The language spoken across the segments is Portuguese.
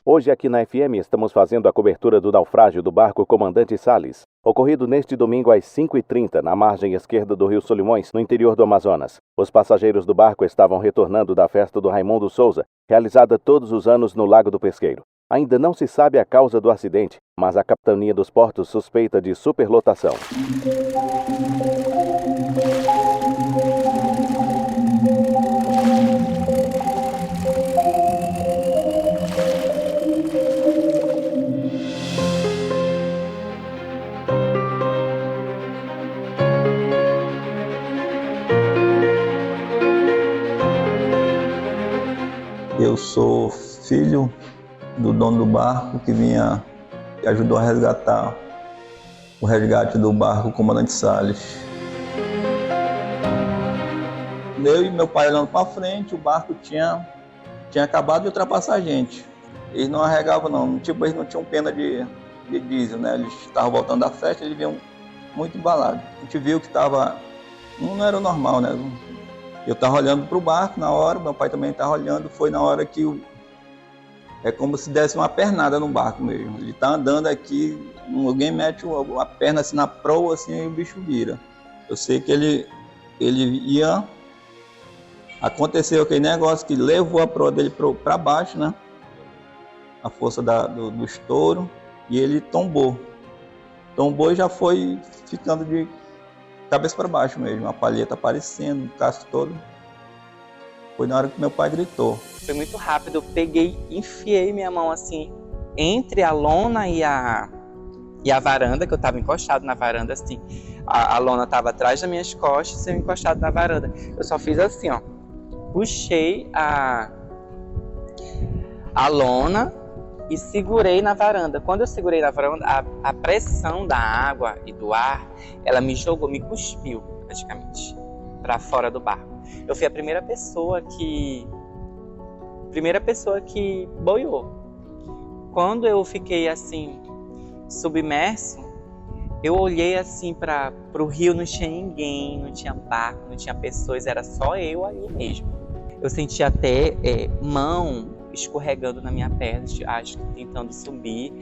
Hoje aqui na FM estamos fazendo a cobertura do naufrágio do barco Comandante Salles, ocorrido neste domingo às 5h30 na margem esquerda do Rio Solimões, no interior do Amazonas. Os passageiros do barco estavam retornando da festa do Raimundo Souza, realizada todos os anos no Lago do Pesqueiro. Ainda não se sabe a causa do acidente, mas a Capitania dos Portos suspeita de superlotação. Eu sou filho do dono do barco que ajudou a resgatar o resgate do barco Comandante Salles. Eu e meu pai olhando para frente, o barco tinha acabado de ultrapassar a gente. Eles não arregavam não, tipo, eles não tinham pena de diesel, né? Eles estavam voltando da festa, eles vinham muito embalados. A gente viu que não era o normal, né? Eu estava olhando para o barco na hora, meu pai também estava olhando, foi na hora que é como se desse uma pernada no barco mesmo. Ele está andando aqui, alguém mete a perna assim na proa, assim, e o bicho vira. Eu sei que ele ia... Aconteceu aquele negócio que levou a proa dele para baixo, né? A força do estouro, e ele tombou. Tombou e já foi ficando de cabeça para baixo mesmo, a palheta aparecendo, o casco todo. Foi na hora que meu pai gritou. Foi muito rápido, eu peguei, enfiei minha mão assim, entre a lona e a varanda, que eu estava encostado na varanda assim. A lona estava atrás das minhas costas e eu encostado na varanda. Eu só fiz assim, ó, puxei a lona e segurei na varanda. Quando eu segurei na varanda, a pressão da água e do ar, ela me jogou, me cuspiu praticamente para fora do barco. Eu fui a primeira pessoa que boiou. Quando eu fiquei assim submerso, eu olhei assim para o rio, não tinha ninguém, não tinha barco, não tinha pessoas, era só eu ali mesmo. Eu senti até mão escorregando na minha perna, acho que tentando subir.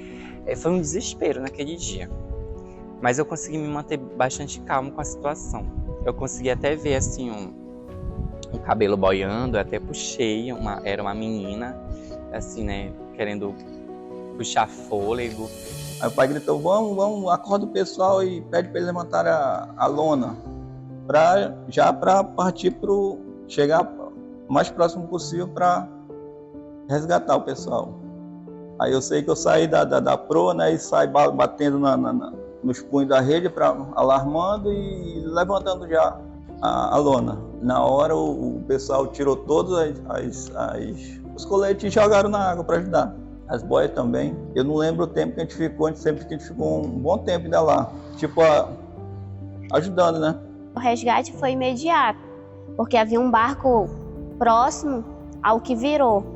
Foi um desespero naquele dia. Mas eu consegui me manter bastante calmo com a situação. Eu consegui até ver assim um cabelo boiando, eu até puxei, era uma menina, assim, né, querendo puxar fôlego. Aí o pai gritou, vamos, acorda o pessoal e pede para eles levantarem a lona, para partir chegar mais próximo possível para resgatar o pessoal. Aí eu sei que eu saí da proa, né, e saí batendo nos punhos da rede, alarmando e levantando já a lona. Na hora o pessoal tirou todos os coletes e jogaram na água para ajudar. As boias também. Eu não lembro o tempo que a gente ficou, a gente ficou um bom tempo ainda lá, tipo, ajudando, né? O resgate foi imediato, porque havia um barco próximo ao que virou.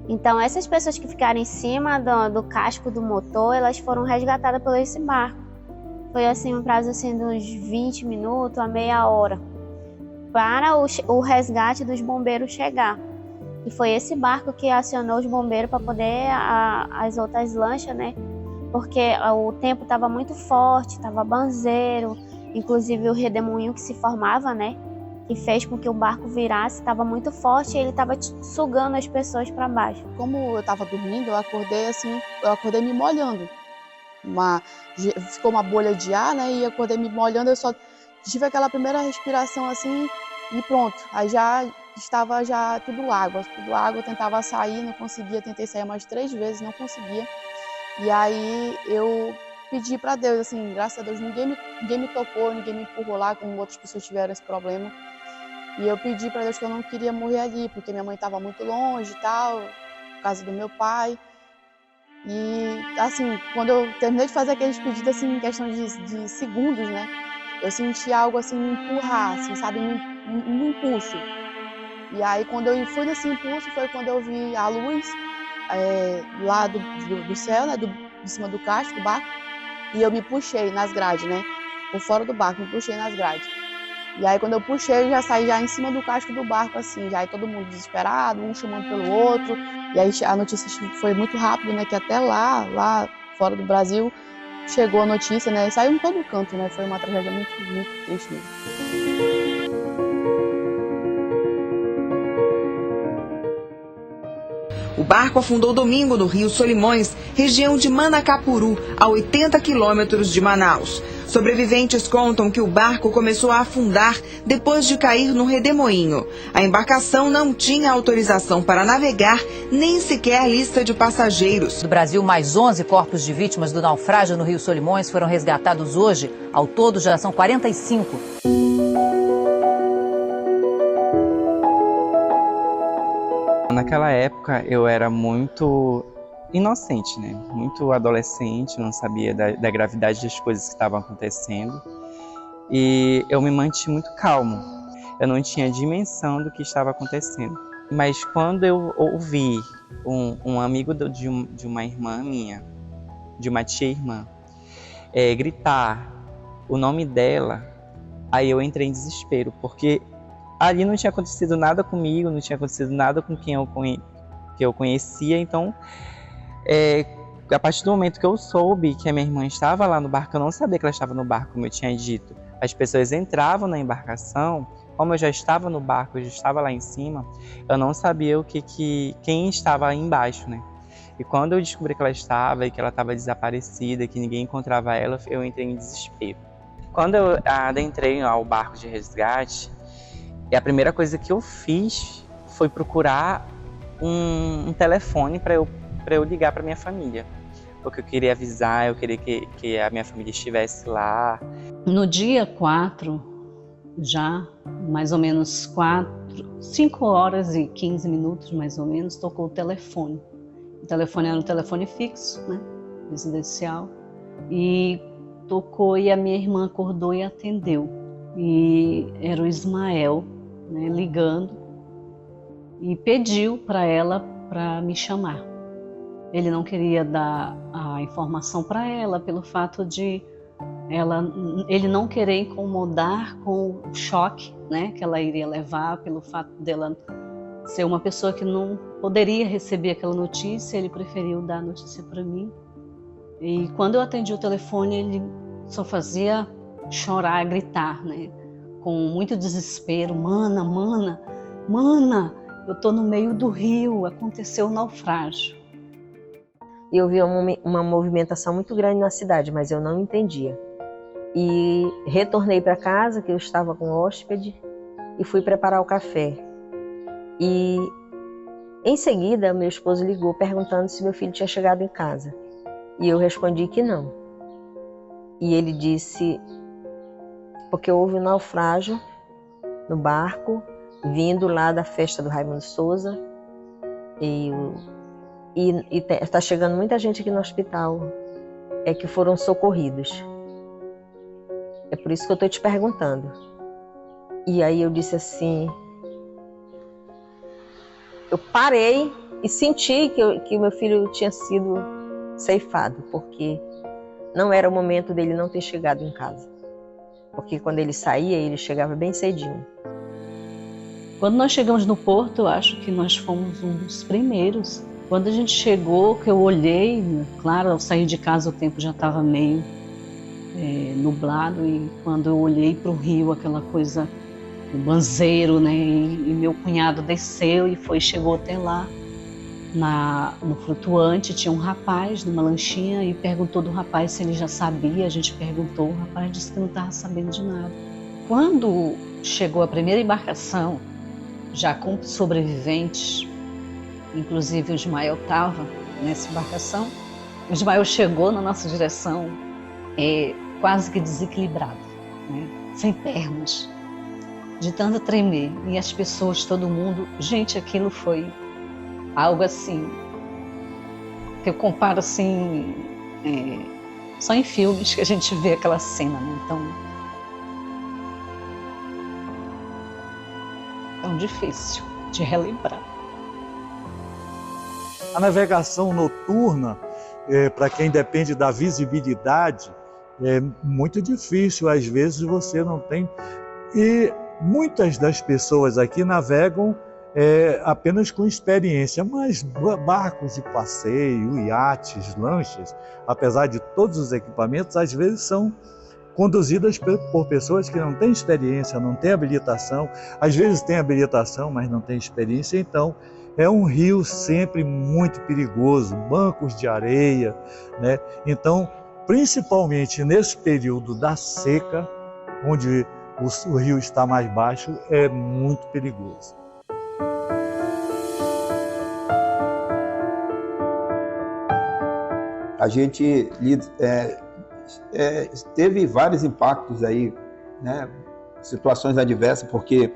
Então essas pessoas que ficaram em cima do casco do motor, elas foram resgatadas por esse barco. Foi assim um prazo assim, de uns 20 minutos a meia hora para o resgate dos bombeiros chegar. E foi esse barco que acionou os bombeiros para poder as outras lanchas, né? Porque o tempo estava muito forte, estava banzeiro, inclusive o redemoinho que se formava, né? Que fez com que o barco virasse, estava muito forte e ele estava sugando as pessoas para baixo. Como eu estava dormindo, eu acordei me molhando. Ficou uma bolha de ar, né? E eu acordei me molhando, eu só tive aquela primeira respiração assim e pronto. Aí já estava tudo água, eu tentava sair, não conseguia, tentei sair mais 3 vezes, não conseguia. E aí eu pedi para Deus, assim, graças a Deus, ninguém me tocou, ninguém me empurrou lá, como outras pessoas tiveram esse problema. E eu pedi para Deus que eu não queria morrer ali, porque minha mãe estava muito longe e tal, por causa do meu pai. E, assim, quando eu terminei de fazer aqueles pedidos, assim, em questão de segundos, né, eu senti algo, assim, me empurrar, assim, sabe, um impulso. E aí, quando eu fui nesse impulso, foi quando eu vi a luz lá do céu, né, de cima do casco do barco, e eu me puxei nas grades, né, por fora do barco, me puxei nas grades. E aí quando eu puxei, eu já saí já em cima do casco do barco, assim, já aí todo mundo desesperado, um chamando pelo outro. E aí a notícia foi muito rápido, né, que até lá fora do Brasil, chegou a notícia, né, e saiu em todo canto, né, foi uma tragédia muito, muito triste mesmo. O barco afundou domingo no Rio Solimões, região de Manacapuru, a 80 quilômetros de Manaus. Sobreviventes contam que o barco começou a afundar depois de cair no redemoinho. A embarcação não tinha autorização para navegar, nem sequer lista de passageiros. Do Brasil, mais 11 corpos de vítimas do naufrágio no Rio Solimões foram resgatados hoje. Ao todo, já são 45. Naquela época eu era muito inocente, né? Muito adolescente, não sabia da gravidade das coisas que estavam acontecendo. E eu me mantive muito calmo. Eu não tinha dimensão do que estava acontecendo. Mas quando eu ouvi um amigo de uma irmã minha, de uma tia-irmã, gritar o nome dela, aí eu entrei em desespero, porque ali não tinha acontecido nada comigo, não tinha acontecido nada com quem eu conhecia, então a partir do momento que eu soube que a minha irmã estava lá no barco, eu não sabia que ela estava no barco, como eu tinha dito. As pessoas entravam na embarcação, como eu já estava no barco, eu já estava lá em cima, eu não sabia quem estava aí embaixo, né? E quando eu descobri que ela estava e que ela estava desaparecida, que ninguém encontrava ela, eu entrei em desespero. Quando eu adentrei ao barco de resgate, a primeira coisa que eu fiz foi procurar um telefone para eu ligar para minha família. Porque eu queria avisar, eu queria que a minha família estivesse lá. No dia 4, já mais ou menos 5 horas e 15 minutos mais ou menos, tocou o telefone. O telefone era um telefone fixo, né, residencial. E tocou e a minha irmã acordou e atendeu. E era o Ismael, né, ligando, e pediu para ela para me chamar. Ele não queria dar a informação para ela pelo fato de ele não querer incomodar com o choque, né, que ela iria levar, pelo fato dela ser uma pessoa que não poderia receber aquela notícia. Ele preferiu dar a notícia para mim. E quando eu atendi o telefone, ele só fazia chorar, gritar, né, com muito desespero: mana, mana, mana, eu tô no meio do rio, aconteceu um naufrágio. Eu vi uma movimentação muito grande na cidade, mas eu não entendia. E retornei para casa, que eu estava com hóspede, e fui preparar o café. E em seguida, meu esposo ligou perguntando se meu filho tinha chegado em casa. E eu respondi que não. E ele disse, porque houve um naufrágio no barco, vindo lá da festa do Raimundo Souza, e está chegando muita gente aqui no hospital, que foram socorridos. É por isso que eu estou te perguntando. E aí eu disse assim, eu parei e senti que o meu filho tinha sido ceifado, porque não era o momento dele não ter chegado em casa. Porque quando ele saía, ele chegava bem cedinho. Quando nós chegamos no porto, eu acho que nós fomos um dos primeiros. Quando a gente chegou, que eu olhei, claro, ao sair de casa o tempo já estava meio nublado, e quando eu olhei para o rio, aquela coisa, o banzeiro, né, e meu cunhado desceu e chegou até lá, no flutuante, tinha um rapaz numa lanchinha e perguntou do rapaz se ele já sabia. A gente perguntou, o rapaz disse que não estava sabendo de nada. Quando chegou a primeira embarcação, já com sobreviventes, inclusive o Ismael estava nessa embarcação, o Ismael chegou na nossa direção quase que desequilibrado, né? Sem pernas, de tanto tremer, e as pessoas, todo mundo, gente, aquilo foi algo assim, que eu comparo assim, só em filmes que a gente vê aquela cena, né? Então, tão difícil de relembrar. A navegação noturna, para quem depende da visibilidade, é muito difícil. Às vezes você não tem E muitas das pessoas aqui navegam apenas com experiência, mas barcos de passeio, iates, lanchas, apesar de todos os equipamentos, às vezes são conduzidas por pessoas que não têm experiência, não têm habilitação, às vezes têm habilitação, mas não têm experiência. Então é um rio sempre muito perigoso, bancos de areia, né? Então, principalmente nesse período da seca, onde o rio está mais baixo, é muito perigoso. A gente teve vários impactos aí, né? Situações adversas, porque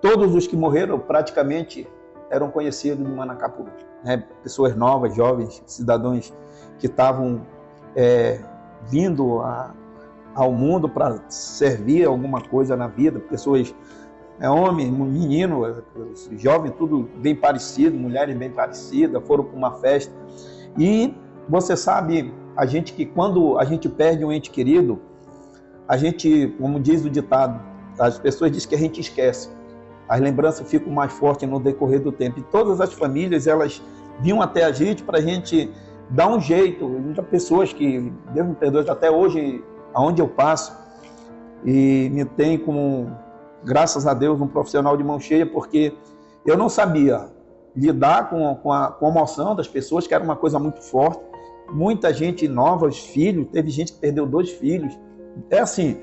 todos os que morreram praticamente eram conhecidos de Manacapuru, né? Pessoas novas, jovens, cidadãos que estavam vindo ao mundo para servir alguma coisa na vida, pessoas, homem, menino, jovem, tudo bem parecido, mulheres bem parecidas, foram para uma festa. E você sabe, que quando a gente perde um ente querido, a gente, como diz o ditado, as pessoas dizem que a gente esquece. As lembranças ficam mais fortes no decorrer do tempo. E todas as famílias, elas vinham até a gente para a gente dar um jeito. Muitas pessoas que, Deus me perdoe, até hoje, aonde eu passo, e me tem como, graças a Deus, um profissional de mão cheia, porque eu não sabia lidar com a emoção das pessoas, que era uma coisa muito forte. Muita gente nova, os filhos, teve gente que perdeu 2 filhos. É assim,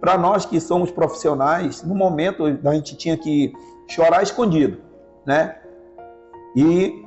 para nós que somos profissionais, no momento a gente tinha que chorar escondido, né? E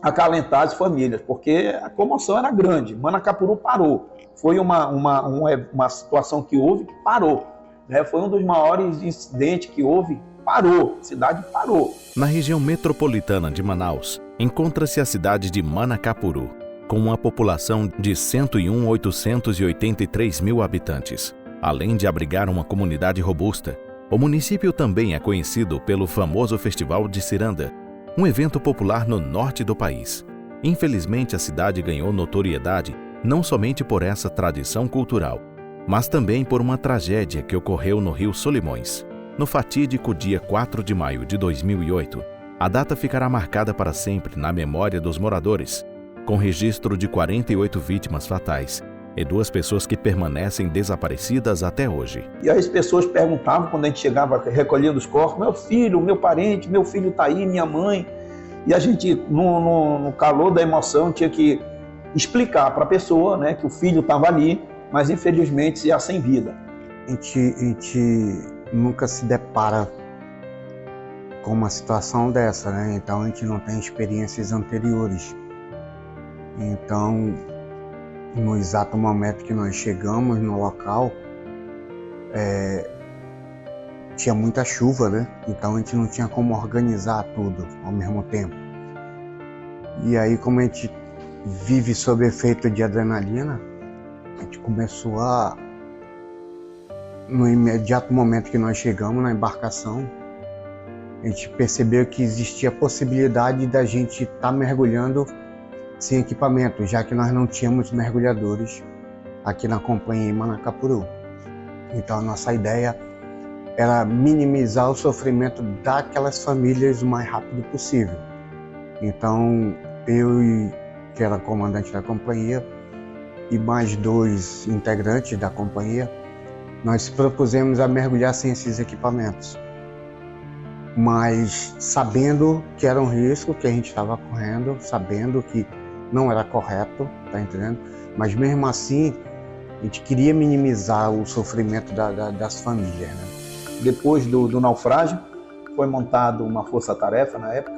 acalentar as famílias, porque a comoção era grande. Manacapuru parou. Foi uma situação que houve que parou, né? Foi um dos maiores incidentes que houve, parou, a cidade parou. Na região metropolitana de Manaus, encontra-se a cidade de Manacapuru, com uma população de 101.883 mil habitantes. Além de abrigar uma comunidade robusta, o município também é conhecido pelo famoso Festival de Ciranda, um evento popular no norte do país. Infelizmente, a cidade ganhou notoriedade não somente por essa tradição cultural, mas também por uma tragédia que ocorreu no Rio Solimões. No fatídico dia 4 de maio de 2008, a data ficará marcada para sempre na memória dos moradores, com registro de 48 vítimas fatais e 2 pessoas que permanecem desaparecidas até hoje. E aí as pessoas perguntavam, quando a gente chegava recolhendo os corpos, meu filho, meu parente, meu filho está aí, minha mãe. E a gente, no calor da emoção, tinha que explicar para a pessoa, né, que o filho estava ali, mas infelizmente ia sem vida. A gente nunca se depara com uma situação dessa, né? Então a gente não tem experiências anteriores. Então, no exato momento que nós chegamos no local, tinha muita chuva, né? Então a gente não tinha como organizar tudo ao mesmo tempo. E aí, como a gente vive sob efeito de adrenalina, a gente começou no imediato momento que nós chegamos na embarcação, a gente percebeu que existia a possibilidade da gente estar mergulhando sem equipamento, já que nós não tínhamos mergulhadores aqui na companhia em Manacapuru. Então a nossa ideia era minimizar o sofrimento daquelas famílias o mais rápido possível. Então eu, que era comandante da companhia, e mais 2 integrantes da companhia, nós propusemos a mergulhar sem esses equipamentos, mas sabendo que era um risco que a gente estava correndo, sabendo que não era correto, tá entendendo? Mas mesmo assim, a gente queria minimizar o sofrimento das famílias, né? Depois do naufrágio, foi montada uma força-tarefa na época,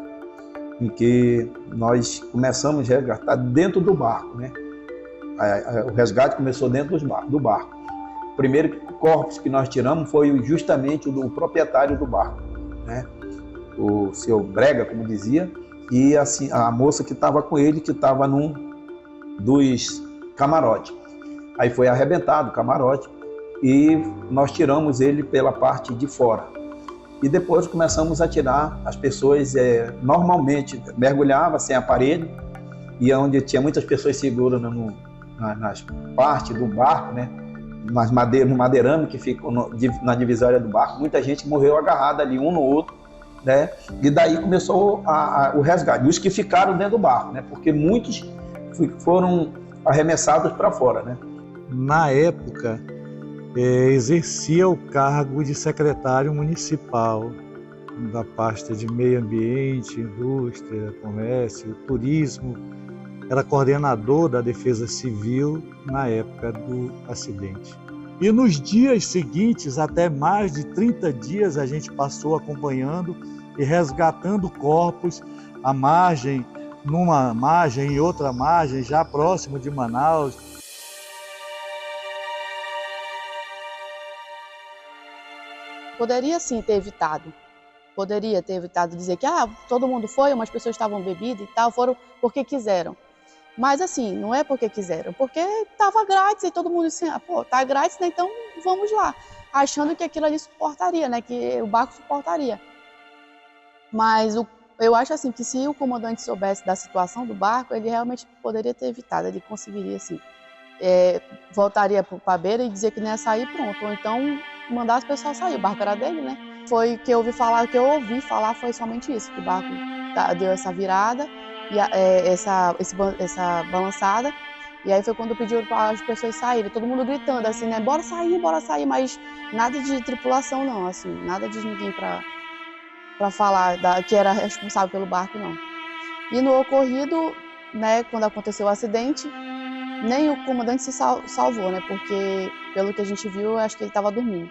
em que nós começamos a resgatar dentro do barco, né? O resgate começou dentro do barco. O primeiro corpo que nós tiramos foi justamente o do proprietário do barco, né? O seu Brega, como dizia, e assim, a moça que estava com ele, que estava num dos camarotes. Aí foi arrebentado o camarote e nós tiramos ele pela parte de fora. E depois começamos a tirar as pessoas, normalmente mergulhava sem aparelho, e onde tinha muitas pessoas seguras nas partes do barco, né? no madeirame que fica na divisória do barco, muita gente morreu agarrada ali, um no outro, né? E daí começou o resgate. E os que ficaram dentro do barco, né? Porque muitos foram arremessados para fora, né? Na época, exercia o cargo de secretário municipal da pasta de meio ambiente, indústria, comércio, turismo. Era coordenador da Defesa Civil na época do acidente. E nos dias seguintes, até mais de 30 dias, a gente passou acompanhando e resgatando corpos à margem, numa margem e outra margem, já próximo de Manaus. Poderia sim ter evitado. Poderia ter evitado dizer que todo mundo foi, umas pessoas estavam bebidas e tal, foram porque quiseram. Mas assim, não é porque quiseram, porque estava grátis e todo mundo disse, tá grátis, né, então vamos lá. Achando que aquilo ali suportaria, né, que o barco suportaria. Mas eu acho assim, que se o comandante soubesse da situação do barco, ele realmente poderia ter evitado, ele conseguiria assim. Voltaria para a beira e dizer que não ia sair, pronto. Ou então mandar as pessoas sair, o barco era dele, né. Foi que eu ouvi falar foi somente isso, que o barco deu essa virada, e essa balançada, e aí foi quando pediram para as pessoas saírem, todo mundo gritando assim, né, bora sair, mas nada de tripulação não, assim, nada de ninguém para falar que era responsável pelo barco, não. E no ocorrido, né, quando aconteceu o acidente, nem o comandante se salvou, né, porque pelo que a gente viu, eu acho que ele estava dormindo.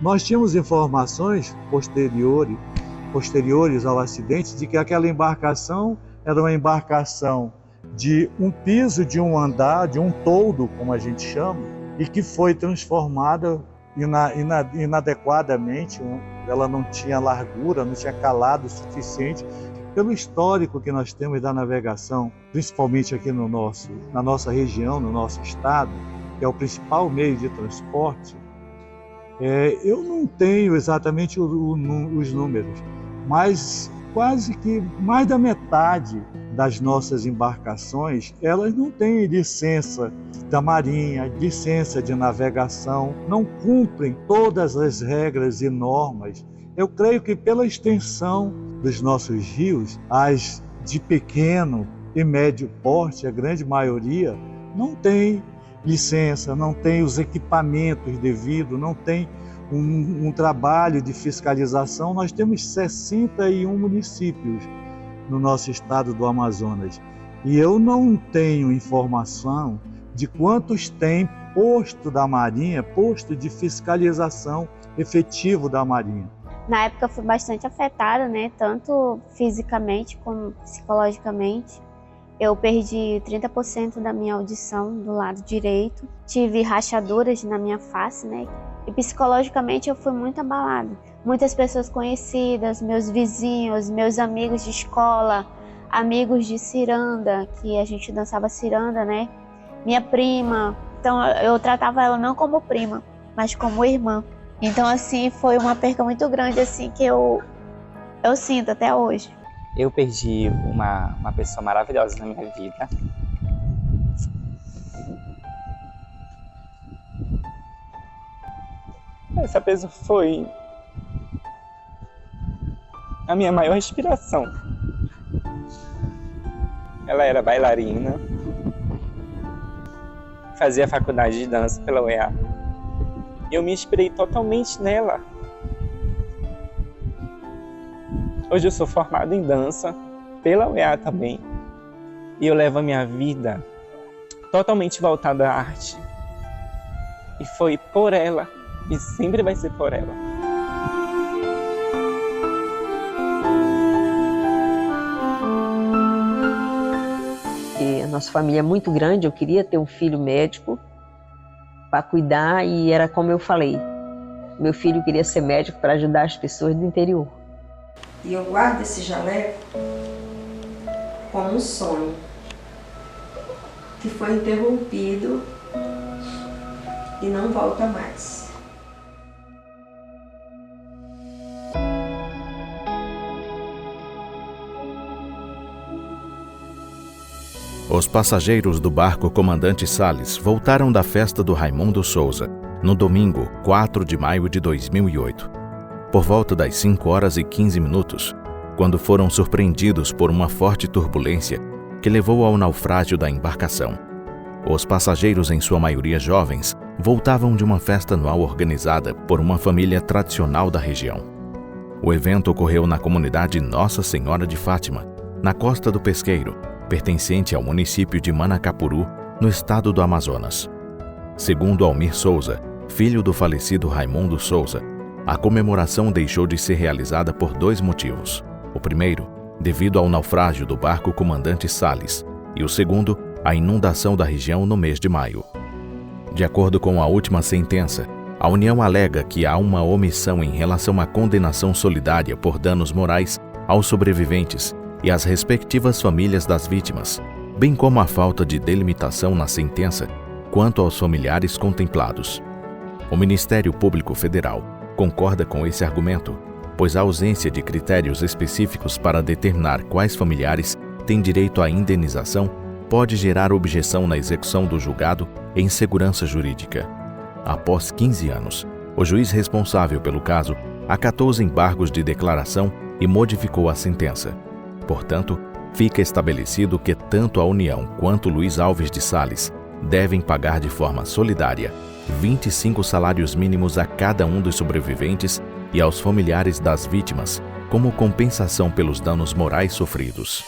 Nós tínhamos informações posteriores ao acidente de que aquela embarcação era uma embarcação de um piso, de um andar, de um toldo, como a gente chama, e que foi transformada inadequadamente. Ela não tinha largura, não tinha calado suficiente. Pelo histórico que nós temos da navegação, principalmente aqui na nossa região, no nosso estado, que é o principal meio de transporte, eu não tenho exatamente os números, mas quase que mais da metade das nossas embarcações, elas não têm licença da Marinha, licença de navegação, não cumprem todas as regras e normas. Eu creio que pela extensão dos nossos rios, as de pequeno e médio porte, a grande maioria, não tem licença, não tem os equipamentos devidos, não tem um trabalho de fiscalização. Nós temos 61 municípios no nosso estado do Amazonas e eu não tenho informação de quantos tem posto da Marinha, posto de fiscalização efetivo da Marinha. Na época eu fui bastante afetada, né, tanto fisicamente como psicologicamente. Eu perdi 30% da minha audição do lado direito, tive rachaduras na minha face, né? E psicologicamente eu fui muito abalada. Muitas pessoas conhecidas, meus vizinhos, meus amigos de escola, amigos de ciranda, que a gente dançava ciranda, né? Minha prima. Então eu tratava ela não como prima, mas como irmã. Então assim, foi uma perca muito grande assim que eu sinto até hoje. Eu perdi uma pessoa maravilhosa na minha vida. Essa pessoa foi a minha maior inspiração. Ela era bailarina, fazia faculdade de dança pela UEA. Eu me inspirei totalmente nela. Hoje eu sou formado em dança pela UEA também. E eu levo a minha vida totalmente voltada à arte. E foi por ela. E sempre vai ser por ela. E a nossa família é muito grande, eu queria ter um filho médico para cuidar e era como eu falei. Meu filho queria ser médico para ajudar as pessoas do interior. E eu guardo esse jaleco como um sonho que foi interrompido e não volta mais. Os passageiros do barco Comandante Salles voltaram da festa do Raimundo Souza. no domingo, 4 de maio de 2008, por volta das 5h15, quando foram surpreendidos por uma forte turbulência que levou ao naufrágio da embarcação. Os passageiros, em sua maioria jovens, voltavam de uma festa anual organizada por uma família tradicional da região. O evento ocorreu na comunidade Nossa Senhora de Fátima, na Costa do Pesqueiro, pertencente ao município de Manacapuru, no estado do Amazonas. Segundo Almir Souza, filho do falecido Raimundo Souza, a comemoração deixou de ser realizada por 2 motivos. O primeiro, devido ao naufrágio do barco Comandante Salles, e o segundo, a inundação da região no mês de maio. De acordo com a última sentença, a União alega que há uma omissão em relação à condenação solidária por danos morais aos sobreviventes e às respectivas famílias das vítimas, bem como a falta de delimitação na sentença quanto aos familiares contemplados. O Ministério Público Federal concorda com esse argumento, pois a ausência de critérios específicos para determinar quais familiares têm direito à indenização pode gerar objeção na execução do julgado em segurança jurídica. Após 15 anos, o juiz responsável pelo caso acatou os embargos de declaração e modificou a sentença. Portanto, fica estabelecido que tanto a União quanto Luiz Alves de Salles devem pagar de forma solidária 25 salários mínimos a cada um dos sobreviventes e aos familiares das vítimas, como compensação pelos danos morais sofridos.